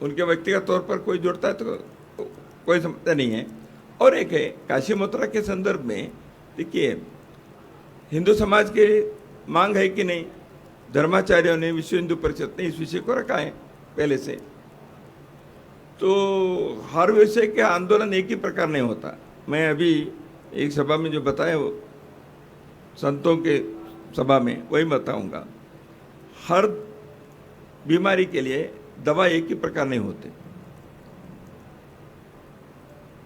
उनके व्यक्तिगत तौर पर कोई जुड़ता है तो कोई समस्या नहीं है। और एक है, काशी मथुरा के संदर्भ में देखिए, हिंदू समाज के मांग है कि नहीं, धर्माचार्यों ने, विश्व हिंदू परिषद ने इस विषय को रखा है पहले से। तो हर विषय के आंदोलन एक ही प्रकार नहीं होता। मैं अभी एक सभा में जो बताया, वो संतों के सभा में वही बताऊंगा। हर बीमारी के लिए दवा एक ही प्रकार नहीं होती,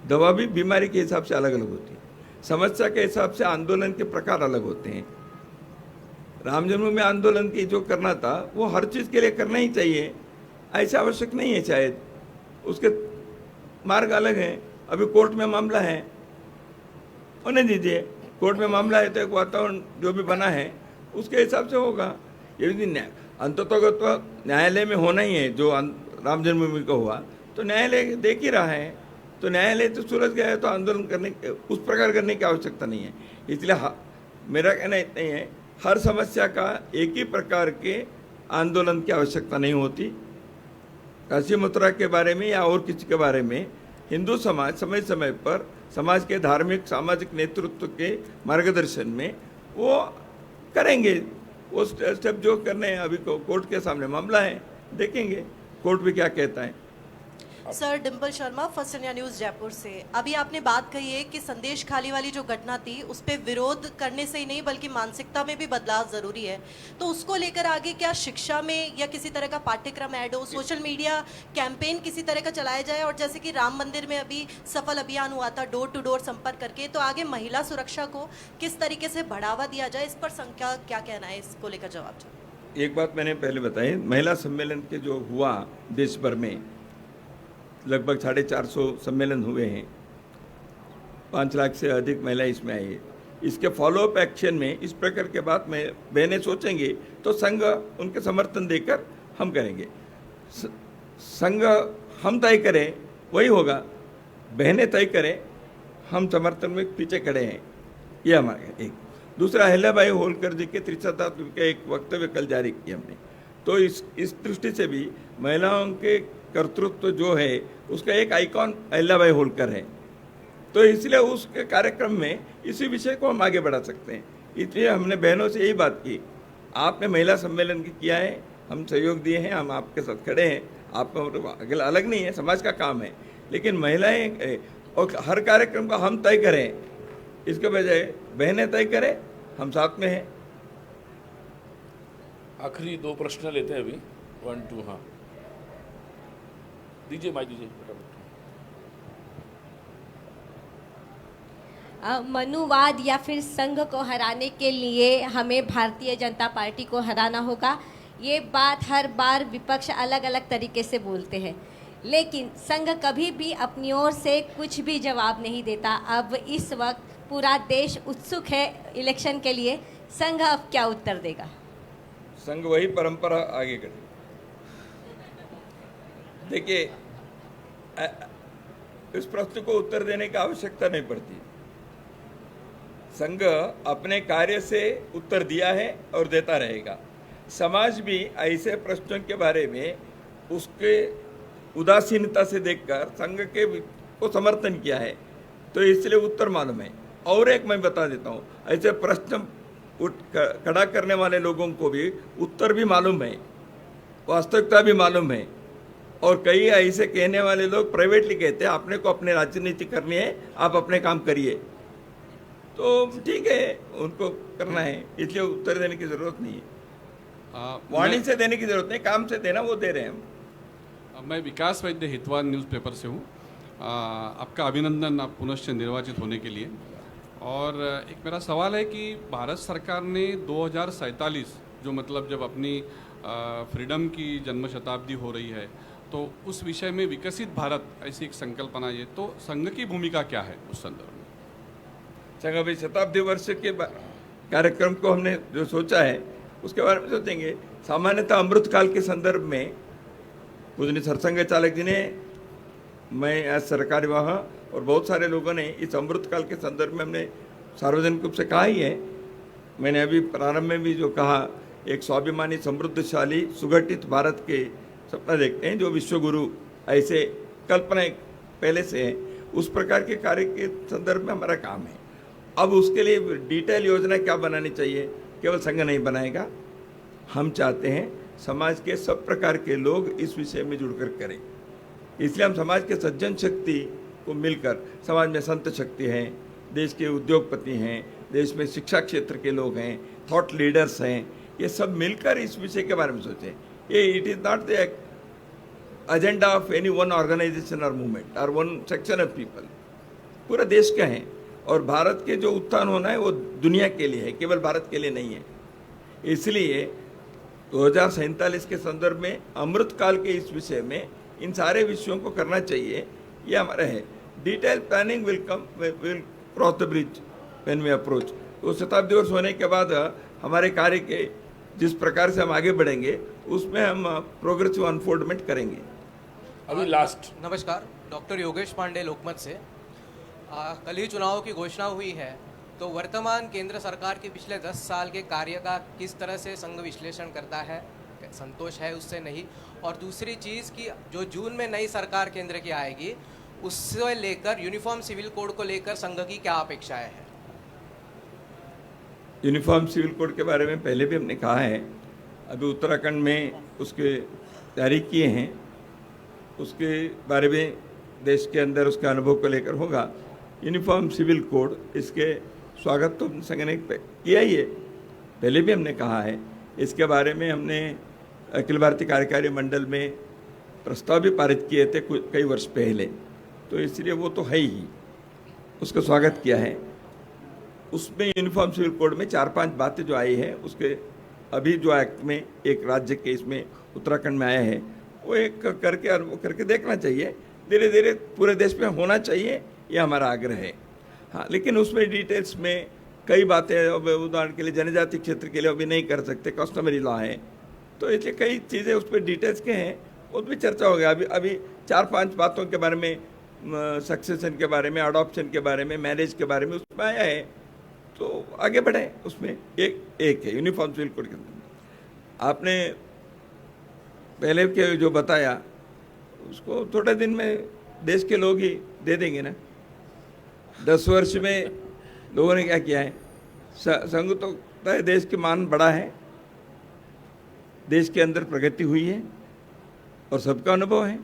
दवा भी बीमारी के हिसाब से अलग अलग होती है, समस्या के हिसाब से आंदोलन के प्रकार अलग होते हैं। राम जन्मभूमि में आंदोलन की जो करना था, वो हर चीज़ के लिए करना ही चाहिए, ऐसा आवश्यक नहीं है। शायद उसके मार्ग अलग हैं। अभी कोर्ट में मामला है, होने दीजिए। कोर्ट में मामला है तो एक वातावरण जो भी बना है उसके हिसाब से होगा। यदि अंततः न्यायालय में होना ही है, जो राम जन्मभूमि का हुआ, तो न्यायालय देख ही रहा है, तो न्यायालय तो सुलझ गया है, तो आंदोलन करने उस प्रकार करने की आवश्यकता नहीं है। इसलिए मेरा कहना इतना ही है, हर समस्या का एक ही प्रकार के आंदोलन की आवश्यकता नहीं होती। काशी मथुरा के बारे में या और किसी के बारे में हिंदू समाज समय समय पर समाज के धार्मिक सामाजिक नेतृत्व के मार्गदर्शन में वो करेंगे। वो स्टेप जो करने हैं, अभी कोर्ट के सामने मामला है, देखेंगे कोर्ट भी क्या कहता है। Sir, Dimple Sharma, first India news Jaipur से। अभी आपने बात कही है कि संदेश खाली वाली जो घटना थी, उस पर विरोध करने से ही नहीं बल्कि मानसिकता में भी बदलाव ज़रूरी है, तो उसको लेकर आगे क्या शिक्षा में या किसी तरह का पाठ्यक्रम ऐड हो, सोशल मीडिया कैंपेन किसी तरह का चलाया जाए, और जैसे कि राम मंदिर में अभी सफल अभियान हुआ था डोर टू डोर संपर्क करके, तो आगे महिला सुरक्षा को किस तरीके से बढ़ावा दिया जाए, इस पर संख्या क्या कहना है, इसको लेकर जवाब चाहिए। एक बात मैंने पहले बताई, महिला सम्मेलन के जो हुआ देश भर में, लगभग 450 सम्मेलन हुए हैं, 5 लाख से अधिक महिलाएं इसमें आई है। इसके फॉलोअप एक्शन में इस प्रकार के बात में बहनें सोचेंगी तो संघ उनके समर्थन देकर हम करेंगे। संघ हम तय करें वही होगा, बहनें तय करें, हम समर्थन में पीछे खड़े हैं, ये हमारा एक। दूसरा, अहिल्याबाई होलकर जी के त्रिशताब्दी के एक वक्तव्य कल जारी किया हमने, तो इस दृष्टि से भी महिलाओं के कर्तृत्व जो है उसका एक आइकॉन अहिल्याबाई होलकर है, तो इसलिए उसके कार्यक्रम में इसी विषय को हम आगे बढ़ा सकते हैं। इसलिए हमने बहनों से यही बात की, आपने महिला सम्मेलन किया है, हम सहयोग दिए हैं, हम आपके साथ खड़े हैं, आप अगला अलग नहीं है, समाज का काम है, लेकिन महिलाएं और हर कार्यक्रम का हम तय करें, इसके बजाय बहनें तय करें, हम साथ में हैं। आखिरी 2 प्रश्न लेते हैं अभी, 1 2। हाँ दीजिए, माइक दीजिए। मनुवाद या फिर संघ को हराने के लिए हमें भारतीय जनता पार्टी को हराना होगा, ये बात हर बार विपक्ष अलग अलग तरीके से बोलते हैं, लेकिन संघ कभी भी अपनी ओर से कुछ भी जवाब नहीं देता। अब इस वक्त पूरा देश उत्सुक है इलेक्शन के लिए, संघ अब क्या उत्तर देगा? संघ वही परंपरा आगे करे। देखिए, इस प्रश्न को उत्तर देने की आवश्यकता नहीं पड़ती। संघ अपने कार्य से उत्तर दिया है और देता रहेगा। समाज भी ऐसे प्रश्नों के बारे में उसके उदासीनता से देखकर संघ के को समर्थन किया है, तो इसलिए उत्तर मालूम है। और एक मैं बता देता हूँ, ऐसे प्रश्न खड़ा करने वाले लोगों को भी उत्तर भी मालूम है, वास्तविकता भी मालूम है, और कई ऐसे कहने वाले लोग प्राइवेटली कहते हैं आपने को अपने राजनीति करनी है, आप अपने काम करिए, तो ठीक है, उनको करना है, इसलिए उत्तर देने की जरूरत नहीं है। वाणी से देने की जरूरत नहीं, काम से देना वो दे रहे हैं हम। मैं विकास वैद्य हितवान न्यूज़पेपर से हूँ। आपका अभिनंदन, आप पुनश्च निर्वाचित होने के लिए। और एक मेरा सवाल है कि भारत सरकार ने 2047 जो मतलब जब अपनी फ्रीडम की जन्म शताब्दी हो रही है, तो उस विषय में विकसित भारत ऐसी एक संकल्पना है, तो संघ की भूमिका क्या है उस संदर्भ में? संघ अभी शताब्दी वर्ष के कार्यक्रम को हमने जो सोचा है उसके बारे में सोचेंगे। सामान्यतः अमृतकाल के संदर्भ में पूजनीय सरसंघ चालक जी ने, मैं आज सरकारी वहाँ और बहुत सारे लोगों ने इस अमृतकाल के संदर्भ में हमने सार्वजनिक रूप से कहा ही है। मैंने अभी प्रारंभ में भी जो कहा, एक स्वाभिमानी समृद्धशाली सुगठित भारत के सपना देखते हैं, जो विश्वगुरु ऐसे कल्पना पहले से है, उस प्रकार के कार्य के संदर्भ में हमारा काम है। अब उसके लिए डिटेल योजना क्या बनानी चाहिए, केवल संघ नहीं बनाएगा, हम चाहते हैं समाज के सब प्रकार के लोग इस विषय में जुड़कर करें। इसलिए हम समाज के सज्जन शक्ति को मिलकर, समाज में संत शक्ति हैं, देश के उद्योगपति हैं, देश में शिक्षा क्षेत्र के लोग हैं, थॉट लीडर्स हैं, ये सब मिलकर इस विषय के बारे में सोचें। ये it is not the agenda of any one organisation और मूवमेंट और वन सेक्शन ऑफ पीपल, पूरा देश का है। और भारत के जो उत्थान होना है वो दुनिया के लिए है, केवल भारत के लिए नहीं है। इसलिए 2047 के संदर्भ में अमृतकाल के इस विषय में इन सारे विषयों को करना चाहिए, ये हमारा है। Detail planning will cross the bridge when we approach. तो शताब्दी वर्ष होने के बाद हमारे कार्य के जिस प्रकार से हम आगे बढ़ेंगे उसमें हम प्रोग्रेसिव अनफोल्डमेंट करेंगे। अभी लास्ट। नमस्कार, डॉक्टर योगेश पांडे लोकमत से। कल ही चुनाव की घोषणा हुई है, तो वर्तमान केंद्र सरकार के पिछले 10 साल के कार्य का किस तरह से संघ विश्लेषण करता है, संतोष है उससे नहीं? और दूसरी चीज़ कि जो जून में नई सरकार केंद्र की आएगी, उससे लेकर यूनिफॉर्म सिविल कोड को लेकर संघ की क्या अपेक्षाएं हैं? यूनिफॉर्म सिविल कोड के बारे में पहले भी हमने कहा है, अभी उत्तराखंड में उसके तैयारी किए हैं, उसके बारे में देश के अंदर उसके अनुभव को लेकर होगा। यूनिफॉर्म सिविल कोड, इसके स्वागत तो संघ ने किया ही है, पहले भी हमने कहा है। इसके बारे में हमने अखिल भारतीय कार्यकारी मंडल में प्रस्ताव भी पारित किए थे कई वर्ष पहले, तो इसलिए वो तो है ही, उसका स्वागत किया है। उसमें यूनिफॉर्म सिविल कोड में 4-5 बातें जो आई है, उसके अभी जो एक्ट में एक राज्य के इसमें उत्तराखंड में आया है, वो एक करके देखना चाहिए, धीरे धीरे पूरे देश में होना चाहिए, ये हमारा आग्रह है। हाँ, लेकिन उसमें डिटेल्स में कई बातें, उदाहरण के लिए जनजाति क्षेत्र के लिए अभी नहीं कर सकते, कस्टमरी लॉ है, तो इसलिए कई चीज़ें उस पर डिटेल्स के हैं, उस पर चर्चा हो गया। अभी 4-5 बातों के बारे में, सक्सेशन के बारे में, अडॉप्शन के बारे में, मैरिज के बारे में उसमें आया है, तो आगे बढ़े। उसमें एक है यूनिफॉर्म सिविल कोड के अंदर। आपने पहले के जो बताया उसको थोड़े दिन में देश के लोग ही दे देंगे ना। 10 वर्ष में लोगों ने क्या किया है? संघ तो देश के मान बढ़ा है, देश के अंदर प्रगति हुई है और सबका अनुभव है,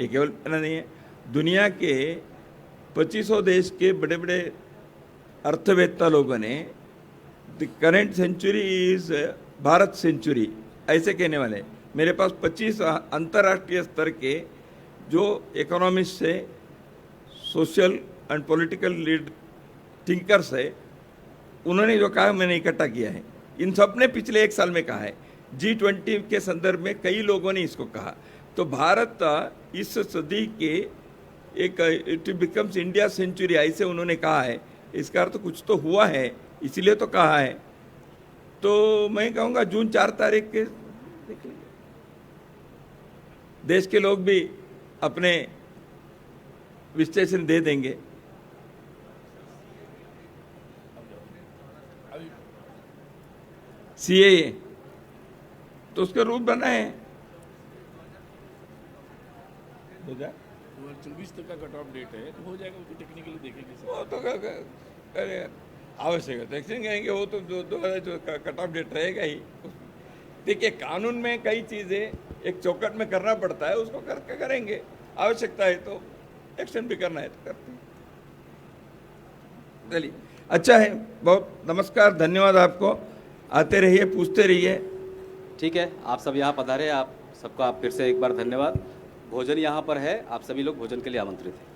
ये केवल मेरा नहीं है। दुनिया के 2500 देश के बड़े बड़े अर्थवेत्ता लोगों ने the current century is Bharat century ऐसे कहने वाले। मेरे पास 25 अंतर्राष्ट्रीय स्तर के जो इकोनॉमिस्ट से social and political lead thinkers है, उन्होंने जो कहा मैंने इकट्ठा किया है। इन सब ने पिछले 1 साल में कहा है। G20 के संदर्भ में कई लोगों ने इसको कहा। तो भारत इस सदी के एक इट बिकम्स इंडिया सेंचुरी ऐसे उन्होंने कहा है। इसका अर्थ कुछ तो हुआ है, इसीलिए तो कहा है। तो मैं कहूँगा जून 4 तारीख के देख लीजिए, देश के लोग भी अपने विश्लेषण दे देंगे। CAA तो उसका रूप बना है 2024 तक का कट ऑफ डेट है, तो हो जाएगा, उसको टेक्निकली देखेंगे। वो तो आवश्यक है, देखेंगे वो तो जो कट ऑफ डेट रहेगा ही। देखिए कानून में कई चीज़ें एक चौकट में करना पड़ता है, उसको करके करेंगे। आवश्यकता है तो एक्शन भी करना है तो करते हैं। चलिए, अच्छा है, बहुत नमस्कार, धन्यवाद आपको। आते रहिए, पूछते रहिए। ठीक है, आप सब यहाँ पधारे, आप सबका फिर से एक बार धन्यवाद। भोजन यहाँ पर है, आप सभी लोग भोजन के लिए आमंत्रित हैं।